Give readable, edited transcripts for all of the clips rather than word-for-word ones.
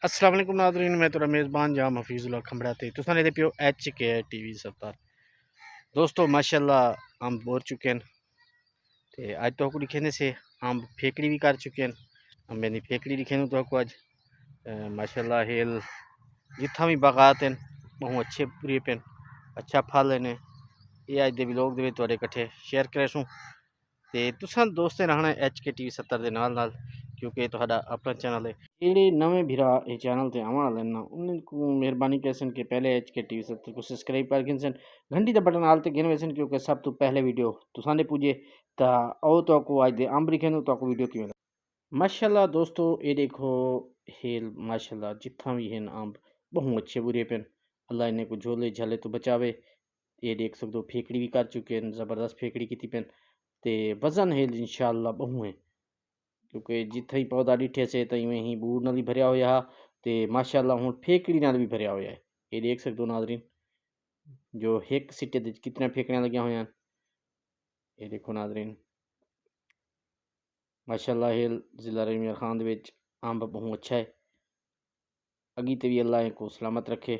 السلام علیکم ناظرین، میں تو میزبان جام حفیظ اللہ کھمبڑا تے تساں نے دے پیو ایچ کے ٹی وی 70 دوستو ماشاءاللہ ہم بور چکے ہیں تے اج تو کو لکھنے سے ہم پھیکڑی بھی کر چکے ہیں. ہم میں نے پھیکڑی لکھنے تو کو اج ماشاءاللہ ہیل جتھاں بھی باغات ہیں بہت اچھے پوری پن اچھا پھل نے یہ اج دے ولاگ دے وچ تواڈے کٹھے شیئر کرے سوں تے تساں دوستاں رہنا ایچ کے ٹی وی 70 دے نال کیونکہ تہاڈا اپنا چینل ہے. جڑے نویں بھرا یہ چینل تے آون والے نا انہاں کو مہربانی کرسن کہ پہلے ایچ کے ٹی وی 70 کو سبسکرائب کر گنسن گھنٹی دا بٹن آل تے گن ویسن کیونکہ سب تو پہلے ویڈیو تساں دے پوجے تا او تو کو اج دے امبری کھنو تو کو ویڈیو کیوں ماشاءاللہ دوستو یہ دیکھو ہیل ماشاءاللہ جتھاں بھی ہیں امب بہت اچھے برے پن اللہ انہیں کو جھولے جھلے تو بچاوے. یہ دیکھ سکتے ہو پھیکڑی بھی کر چکے ہیں زبردست پھیکڑی کی پن تے وزن ہے انشاءاللہ بہت ہے کیونکہ جتھے ہی پودا ڈٹھے سے تیں ہی بوڑ نال بھی بھریا ہویا تے ماشاءاللہ ہن پھیکڑی نال بھی بھریا ہویا ہے. یہ دیکھ سکتے ہو ناظرین جو ایک سٹے تے کتنے پھیکڑیاں لگیاں ہوئیں. یہ دیکھو ناظرین ماشاءاللہ ہیل ضلع رحیم خان دے وچ امب بہت اچھا ہے. اگی تے بھی اللہ کو سلامت رکھے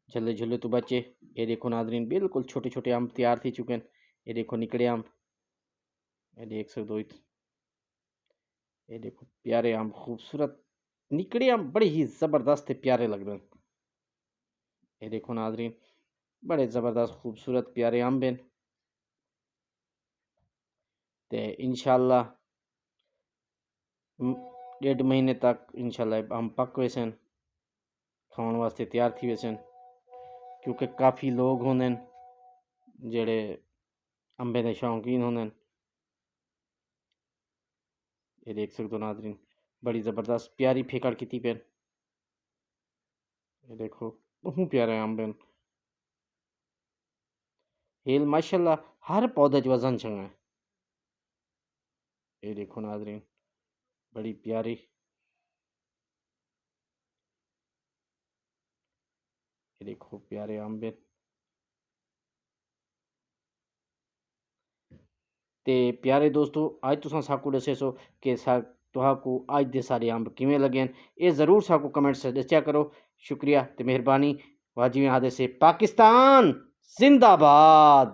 جھلے جھلے تو بچے. یہ دیکھو ناظرین بالکل چھوٹے چھوٹے امب تیار تھی چکے ہیں. یہ دیکھو نکڑے امب یہ دیکھ سکتے ہو. یہ دیکھو پیارے امب خوبصورت نکڑے امب بڑے ہی زبردست پیارے لگ رہے ہیں. یہ دیکھو ناظرین بڑے زبردست خوبصورت پیارے امب ہیں تے انشاءاللہ 1.5 مہینے تک انشاءاللہ ہم پک ویسن کھان واسطے تیار تھی ویسن کیونکہ کافی لوگ ہوندے جڑے امبے دے شوقین ہوندے. یہ دیکھ سکتے ہو ناظرین بڑی زبردست پیاری پھیکڑ کیتی پین. یہ دیکھو بہت پیارے امب ہیں ہیل ماشاءاللہ ہر پودے چ وزن چنگا ہے. یہ دیکھو ناظرین بڑی پیاری یہ دیکھو پیارے امب ہیں تے پیارے دوستو آج تساں ساکو دسے سو کہ تہاں کو آج دے سارے امب کیویں لگے ہیں. یہ ضرور ساکو کمنٹ سے دسیا کرو. شکریہ تے مہربانی واجب حادثے پاکستان زندہ باد.